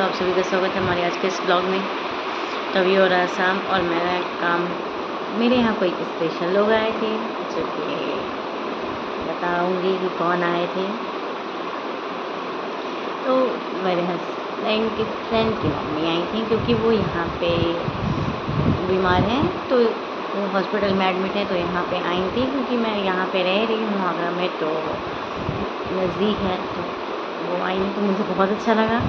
आप सभी का स्वागत है हमारे आज के इस ब्लॉग में। तो अभी हो रहा है शाम और मेरा काम, मेरे यहाँ कोई स्पेशल लोग आए थे जो कि बताऊँगी कि कौन आए थे। तो मेरे हस्बैंड की फ्रेंड की मम्मी आई थी, क्योंकि वो यहाँ पे बीमार हैं, तो वो हॉस्पिटल में एडमिट है। तो यहाँ पे आई थी क्योंकि मैं यहाँ पे रह रही हूँ आगरा में, तो नज़दीक है। तो वो आई तो मुझे बहुत अच्छा लगा,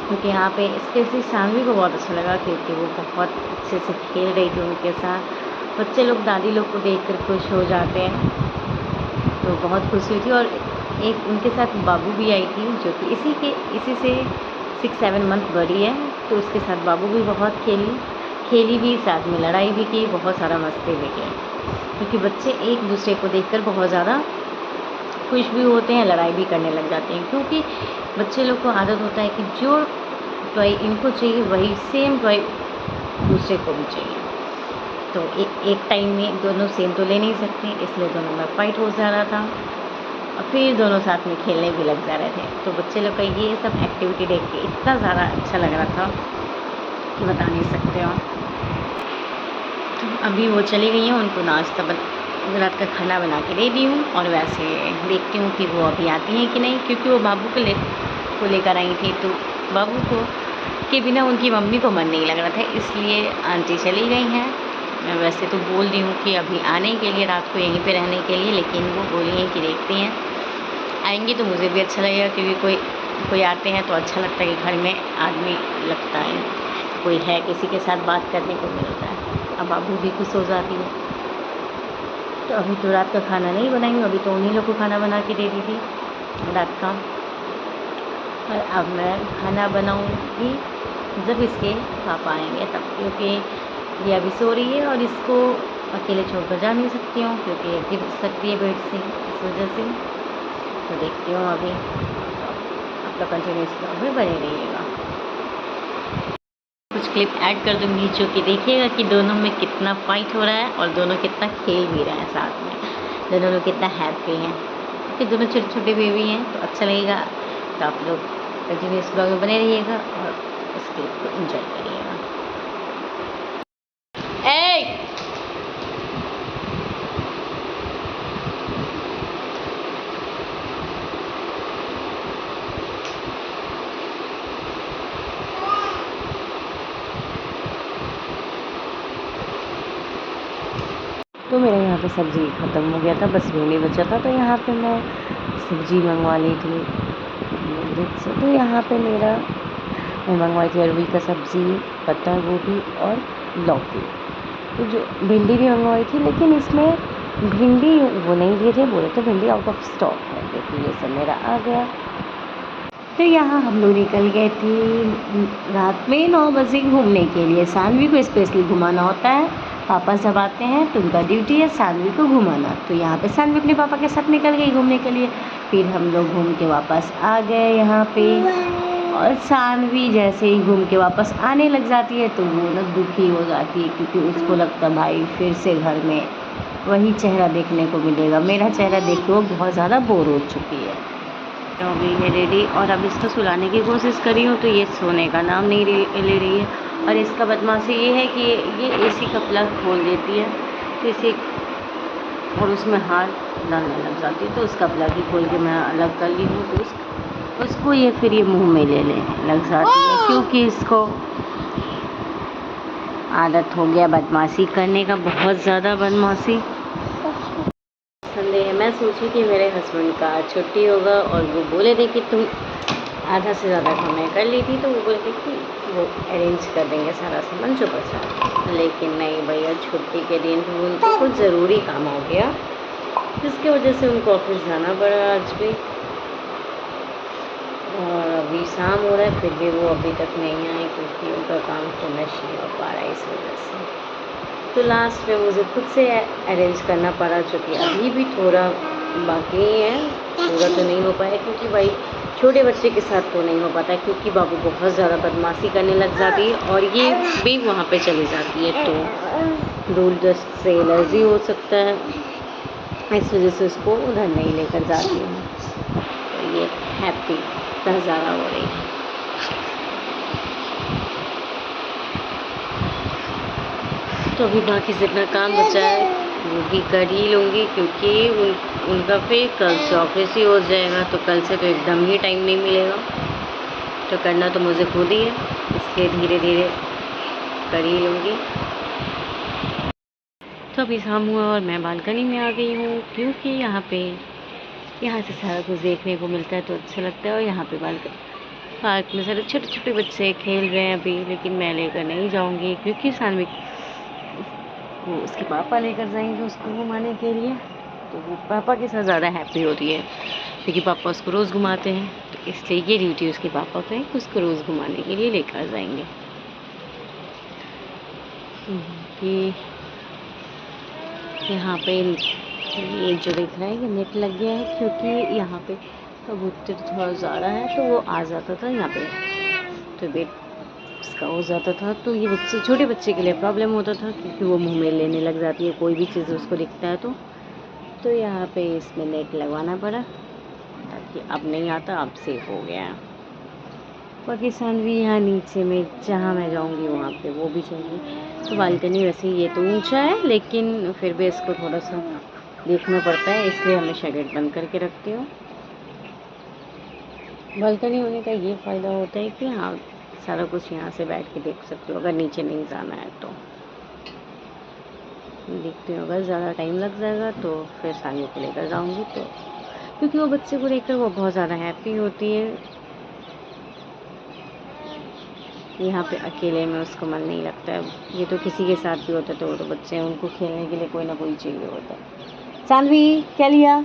क्योंकि यहाँ पे स्पेशली सानवी को बहुत अच्छा लगा, क्योंकि वो बहुत अच्छे से खेल रही थी उनके साथ। बच्चे लोग दादी लोग को देखकर खुश हो जाते हैं, तो बहुत खुशी हुई थी। और एक उनके साथ बाबू भी आई थी, जो कि इसी से 6-7 मंथ बड़ी है। तो उसके साथ बाबू भी बहुत खेली भी, साथ में लड़ाई भी की, बहुत सारा मस्ती भी की, क्योंकि बच्चे एक दूसरे को देखकर बहुत ज़्यादा खुश भी होते हैं, लड़ाई भी करने लग जाते हैं, क्योंकि बच्चे लोग को आदत होता है कि जो टॉय इनको चाहिए वही सेम टॉय दूसरे को भी चाहिए। तो एक टाइम में दोनों सेम तो ले नहीं सकते, इसलिए दोनों में फाइट हो जा रहा था और फिर दोनों साथ में खेलने भी लग जा रहे थे। तो बच्चे लोग का ये सब एक्टिविटी देख के इतना ज़्यादा अच्छा लग रहा था कि बता नहीं सकते हो। तो अभी वो चली गई हैं, उनको नाश्ता रात का खाना बना के दे दी हूँ, और वैसे देखती हूँ कि वो अभी आती हैं कि नहीं, क्योंकि वो बाबू को लेकर आई थी। तो बाबू को के बिना उनकी मम्मी को मन नहीं लग रहा था, इसलिए आंटी चली गई हैं। मैं वैसे तो बोल दी हूँ कि अभी आने के लिए, रात को यहीं पे रहने के लिए, लेकिन वो बोली हैं कि देखती हैं, आएंगी तो मुझे भी अच्छा लगेगा, क्योंकि कोई आते हैं तो अच्छा लगता है कि घर में आदमी लगता है, कोई है, किसी के साथ बात करने को मिलता है। अब बाबू भी खुश हो जाती है। तो अभी तो रात का खाना नहीं बनाई, अभी तो उन्हीं लोग को खाना बना के दे दी थी रात का। और अब मैं खाना बनाऊंगी जब इसके पापा आएंगे तब, क्योंकि ये अभी सो रही है और इसको अकेले छोड़कर जा नहीं सकती हूँ, क्योंकि ये गिर सकती है बेड से, इस वजह से। तो देखती हूँ अभी, आपका कंटिन्यूस ब्लॉग में बने रहिएगा। कुछ क्लिप ऐड कर दूँगी जो कि देखिएगा कि दोनों में कितना फाइट हो रहा है और दोनों कितना खेल भी रहे हैं साथ में, दोनों लोग कितना हैप्पी हैं, क्योंकि दोनों छोटे छोटे बेबी हैं। तो अच्छा लगेगा, तो आप लोग कंटिन्यूस ब्लॉग में बने रहिएगा और इस क्लिप को एंजॉय करिएगा। तो मेरे यहाँ पे सब्ज़ी ख़त्म हो गया था, बस भिंडी बचा था, तो यहाँ पे मैं सब्ज़ी मंगवा ली थी से। तो यहाँ पे मैं मंगवाई थी अरवी का सब्ज़ी, पत्ता गोभी और लौकी। तो जो भिंडी भी मंगवाई थी, लेकिन इसमें भिंडी वो नहीं दिए थे, बोले तो भिंडी आउट ऑफ स्टॉक है। देखिए ये सब मेरा आ गया। तो यहाँ हम लोग निकल गए थे रात में 9 बजे घूमने के लिए। सानवी को स्पेशली घुमाना होता है, पापा जब आते हैं तो उनका ड्यूटी है सानवी को घुमाना। तो यहाँ पे सानवी अपने पापा के साथ निकल गई घूमने के लिए। फिर हम लोग घूम के वापस आ गए यहाँ पे, और सानवी जैसे ही घूम के वापस आने लग जाती है तो वो ना दुखी हो जाती है, क्योंकि उसको लगता भाई फिर से घर में वही चेहरा देखने को मिलेगा। मेरा चेहरा देखिए वो बहुत ज़्यादा बोर हो चुकी है। हो गई है रेडी, और अब इसको सुलाने की कोशिश करी हूँ तो ये सोने का नाम नहीं ले रही है। और इसका बदमाशी ये है कि ये एसी का प्लग खोल देती है, तो इसे और उसमें हाथ डालने लग जाती है। तो उसका प्लग ही खोल के मैं अलग कर ली हूँ, तो उसको ये फिर ये मुँह में ले लग जाती है, क्योंकि इसको आदत हो गया बदमाशी करने का, बहुत ज़्यादा बदमाशी। संडे है, मैं सोची कि मेरे हस्बैंड का छुट्टी होगा, और वो बोले थे कि तुम आधा से ज़्यादा काम मैं कर ली थी, तो वो बोले थे कि वो अरेंज कर देंगे सारा सामान सुबह से। लेकिन नहीं भैया, छुट्टी के दिन उनको कुछ ज़रूरी काम हो गया, जिसकी वजह से उनको ऑफिस जाना पड़ा आज भी। और अभी शाम हो रहा है, फिर भी वो अभी तक नहीं आए, क्योंकि उनका काम फिनिश नहीं हो पा रहा है इस वजह से। तो लास्ट में मुझे खुद से अरेंज करना पड़ा, जो कि अभी भी थोड़ा बाकी है, पूरा तो नहीं हो पाया, क्योंकि भाई छोटे बच्चे के साथ तो नहीं हो पाता है, क्योंकि बाबू बहुत ज़्यादा बदमाशी करने लग जाती है, और ये भी वहाँ पे चली जाती है, तो धूल डस्ट से एलर्जी हो सकता है, इस वजह से उसको उधर नहीं लेकर जाती हूँ। तो ये हैप्पी ज़्यादा हो रही है। तो अभी बाकी जितना काम बचा है वो भी कर ही लूँगी, क्योंकि उनका फिर कल से ऑफिस ही हो जाएगा, तो कल से तो एकदम ही टाइम नहीं मिलेगा। तो करना तो मुझे खुद ही है, इसलिए धीरे धीरे कर ही लूँगी। तो अभी शाम हुआ और मैं बालकनी में आ गई हूँ, क्योंकि यहाँ से सारा कुछ देखने को मिलता है तो अच्छा लगता है। और यहाँ पे पार्क में सारे छोटे छोटे बच्चे खेल रहे हैं अभी, लेकिन मैं लेकर नहीं जाऊँगी, क्योंकि सानवी वो उसके पापा लेकर जाएंगे उसको घुमाने के लिए। तो वो पापा के साथ ज़्यादा हैप्पी होती है, क्योंकि पापा उसको रोज़ घुमाते हैं। तो इसलिए ये ड्यूटी उसके पापा का है कि उसको रोज़ घुमाने के लिए लेकर जाएंगे। कि यहाँ पे ये जो दिख रहा है ये नेट लग गया है, क्योंकि यहाँ पे कबूतर थोड़ा ज़्यादा है तो वो आ जाता था यहाँ पे, तो वेट उसका हो जाता था। तो ये छोटे बच्चे के लिए प्रॉब्लम होता था, क्योंकि वो मुंह में लेने लग जाती है कोई भी चीज़ उसको दिखता है तो यहाँ पे इसमें नेट लगवाना पड़ा, ताकि अब नहीं आता, अब सेफ हो गया है। पाकिस्तान भी यहाँ नीचे में जहाँ मैं जाऊँगी वहाँ पे वो भी चाहिए। तो बालकनी वैसे ये तो ऊंचा है, लेकिन फिर भी इसको थोड़ा सा देखना पड़ता है, इसलिए हमेशा गेट बंद करके रखती हूँ। बालकनी होने का ये फ़ायदा होता है कि हाँ सारा कुछ यहाँ से बैठ के देख सकते हो, अगर नीचे नहीं जाना है तो। देखती हूँ अगर ज़्यादा टाइम लग जाएगा तो फिर सानिया को लेकर जाऊँगी, तो क्योंकि वो बच्चे को लेकर वो बहुत ज़्यादा हैप्पी होती है। यहाँ पे अकेले में उसको मन नहीं लगता है, ये तो किसी के साथ भी होता है, तो वो तो बच्चे हैं, उनको खेलने के लिए कोई ना कोई चाहिए होता है। सानवी क्या लिया?